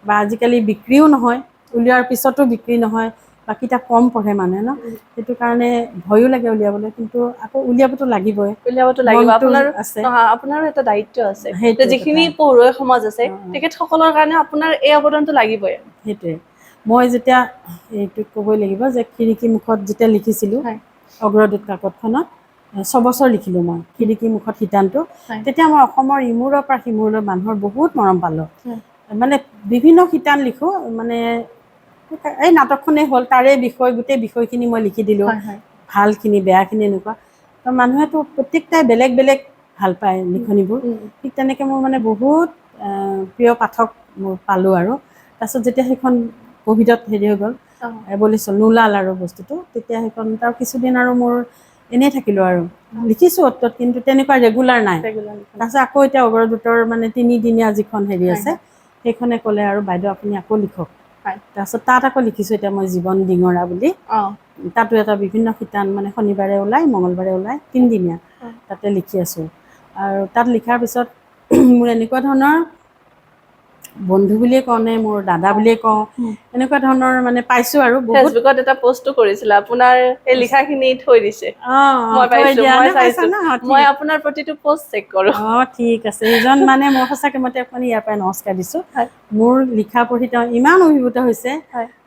বা আজিকালি বিক্ৰীও নহয়, উলিওৱাৰ পিছতো বিক্ৰী নহয়, বা কিতাপ কম পঢ়ে মানুহে ন, সেইটো কাৰণে ভয়ো লাগে উলিয়াবলৈ, কিন্তু আকৌ উলিয়াবতো লাগিবই, উলিয়াবতো লাগিব। মনটো আছে। আপোনাৰো এটা দায়িত্ব আছে, যে সেইটোৱে যিখিনি কথা। পঢ়ুৱৈ সমাজ আছে তেখেতসকলৰ কাৰণে আপোনাৰ এই অৱদানটো লাগিবই। সেইটোৱে মই যেতিয়া এইটো ক'বই লাগিব যে খিৰিকী মুখত যেতিয়া লিখিছিলোঁ অগ্ৰদূত কাকতখনত, 6 বছৰ লিখিলোঁ মই খিৰিকী মুখত শিতানটো। তেতিয়া মই অসমৰ ইমূৰৰ পৰা সিমূৰলৈ মানুহৰ বহুত মৰম পালোঁ। মানে বিভিন্ন শিতান লিখোঁ, মানে এই নাটকখনেই হ'ল, তাৰে বিষয়, গোটেই বিষয়খিনি মই লিখি দিলোঁ, ভালখিনি বেয়াখিনি এনেকুৱা। তো মানুহেতো প্ৰত্যেকটাই বেলেগ বেলেগ ভাল পায় লিখনিবোৰ। ঠিক তেনেকৈ মোৰ মানে বহুত প্ৰিয় পাঠক মোৰ পালোঁ আৰু। তাৰপিছত যেতিয়া সেইখন ক'ভিডত হেৰি হৈ গ'ল, এবলিশ্যন নোলাল আৰু বস্তুটো, তেতিয়া সেইখন তাৰ কিছুদিন আৰু মোৰ এনেই থাকিলোঁ আৰু, লিখিছোঁ অত-তত, কিন্তু তেনেকুৱা ৰেগুলাৰ নাই। তাৰপিছত আকৌ এতিয়া অগ্ৰদূতৰ মানে 3দিনীয়া যিখন হেৰি আছে, সেইখনে ক'লে আৰু বাইদেউ আপুনি আকৌ লিখক। তাৰপিছত তাত আকৌ লিখিছোঁ এতিয়া মই জীৱন ডিঙৰা বুলি। তাতো এটা বিভিন্ন শিতান, মানে শনিবাৰে ওলায়, মঙলবাৰে ওলায়, 3দিনীয়া, তাতে লিখি আছোঁ। আৰু তাত লিখাৰ পিছত মোৰ এনেকুৱা ধৰণৰ বন্ধু বুলিয়ে কওঁ নে মোৰ দাদা বুলিয়ে কওঁ, এনেকুৱা ধৰণৰ মানে পাইছোঁ আৰু বহুত। ফেচবুকত এটা পোষ্টটো কৰিছিলে, আপোনাৰ এই লিখাখিনি থৈ দিছে। মই থৈ পাইছোঁ, দিয়া মই নে পাইছা চাইছোঁ, ন? মই আপোনাৰ প্ৰতিটো পোষ্ট চেক কৰোঁ। ঠিক আছে। এইজন মানে মই সঁচাকৈ মই তেওঁক মানে ইয়াৰ পৰাই নমস্কাৰ দিছোঁ। মোৰ লিখা পঢ়ি তেওঁ ইমান অভিভূত হৈছে,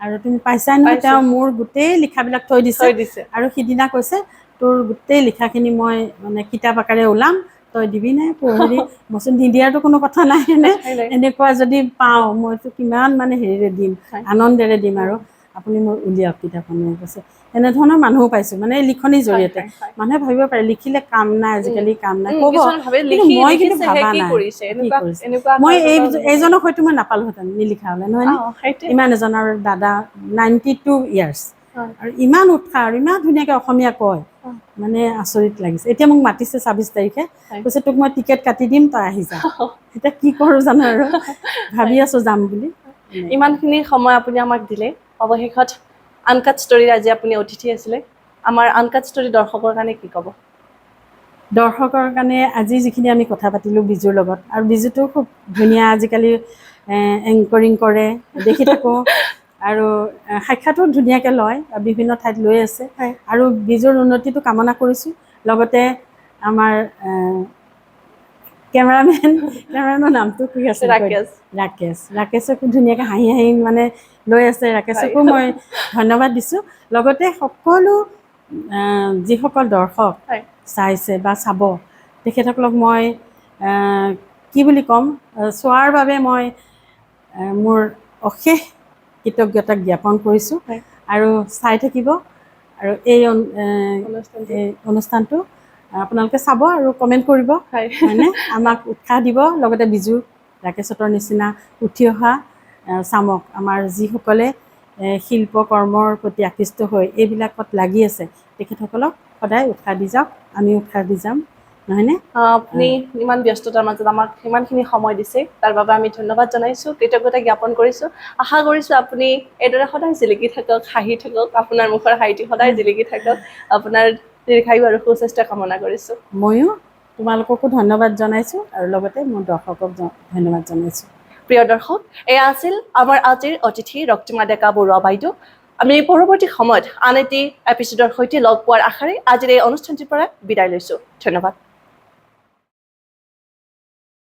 আৰু তুমি পাইছাই নহয়, তেওঁ মোৰ গোটেই লিখাবিলাক থৈ দিছে, আৰু সিদিনা কৈছে তোৰ গোটেই লিখাখিনি মই মানে কিতাপ আকাৰে ওলাম, তই দিবিনে হেৰি। মইচোন নিদিয়াৰতো কোনো কথা নাই নে, এনেকুৱা যদি পাওঁ মইতো কিমান মানে হেৰিৰে দিম, আনন্দেৰে দিম, আৰু আপুনি মোৰ উলিয়াওক কিতাপখন কৈছে। এনেধৰণৰ মানুহো পাইছোঁ, মানে লিখনিৰ জৰিয়তে। মানুহে ভাবিব পাৰে লিখিলে কাম নাই, আজিকালি কাম নাই ক'ব, কিন্তু মই কিন্তু ভাবা নাই কি কৰিছে। মই এইজনক হয়তো মই নাপালোহেঁতেন নিলিখা হ'লে, নহয়নে? ইমান এজনৰ দাদা, 92 ইয়াৰ্ছ, আৰু ইমান উৎসাহ, আৰু ইমান ধুনীয়াকৈ অসমীয়া কয়, মানে আচৰিত লাগিছে। এতিয়া মোক মাতিছে 26 তাৰিখে, কৈছে তোক মই টিকেট কাটি দিম, তই আহি যা। এতিয়া কি কৰোঁ জানো, আৰু ভাবি আছোঁ যাম বুলি। ইমানখিনি সময় আপুনি আমাক দিলে। অৱশেষত আনকাট ষ্টৰীৰ আজি আপুনি অতিথি আছিলে। আমাৰ আনকাট ষ্টৰী দৰ্শকৰ কাৰণে কি ক'ব? দৰ্শকৰ কাৰণে আজি যিখিনি আমি কথা পাতিলোঁ বিজুৰ লগত, আৰু বিজুটো খুব ধুনীয়া আজিকালি এংকৰিং কৰে, দেখি থাকোঁ, আৰু সাক্ষাতো ধুনীয়াকৈ লয়, বিভিন্ন ঠাইত লৈ আছে, আৰু বিজুৰ উন্নতিটো কামনা কৰিছোঁ। লগতে আমাৰ কেমেৰামেনৰ নামটো কি আছিল? ৰাকেশে খুব ধুনীয়াকৈ হাঁহি হাঁহি মানে লৈ আছে, ৰাকেশকো মই ধন্যবাদ দিছোঁ। লগতে সকলো যিসকল দৰ্শক চাইছে বা চাব, তেখেতসকলক মই কি বুলি ক'ম, চোৱাৰ বাবে মই মোৰ অশেষ কৃতজ্ঞতা জ্ঞাপন কৰিছোঁ, আৰু চাই থাকিব। আৰু এই অনুষ্ঠানটো আপোনালোকে চাব আৰু কমেণ্ট কৰিব, হয়নে? আমাক উৎসাহ দিব। লগতে বিজু ৰাকেশহঁতৰ নিচিনা উঠি অহা চামক, আমাৰ যিসকলে শিল্পকৰ্মৰ প্ৰতি আকৃষ্ট হৈ এইবিলাকত লাগি আছে, তেখেতসকলক সদায় উৎসাহ দি যাওক, আমি উৎসাহ দি যাম, নহয়নে? আপুনি ইমান ব্যস্ততাৰ মাজত আমাক ইমানখিনি সময় দিছে, তাৰ বাবে আমি ধন্যবাদ জনাইছোঁ, কৃতজ্ঞতা জ্ঞাপন কৰিছোঁ। আশা কৰিছোঁ আপুনি এইদৰে সদায় জিলিকি থাকক, হাঁহি থাকক, আপোনাৰ মুখৰ হাঁহিটি সদায় জিলিকি থাকক। আপোনাৰ দীৰ্ঘায়ু আৰু সুস্বাস্থ্য কামনা কৰিছোঁ। ময়ো তোমালোককো ধন্যবাদ জনাইছোঁ, আৰু লগতে মোৰ দৰ্শকক ধন্যবাদ জনাইছোঁ। প্ৰিয় দৰ্শক, এয়া আছিল আমাৰ আজিৰ অতিথি ৰক্তিমা ডেকা বৰুৱা বাইদেউ। আমি পৰৱৰ্তী সময়ত আন এটি এপিছডৰ সৈতে লগ পোৱাৰ আশাৰে আজিৰ এই অনুষ্ঠানটিৰ পৰা বিদায় লৈছোঁ। ধন্যবাদ।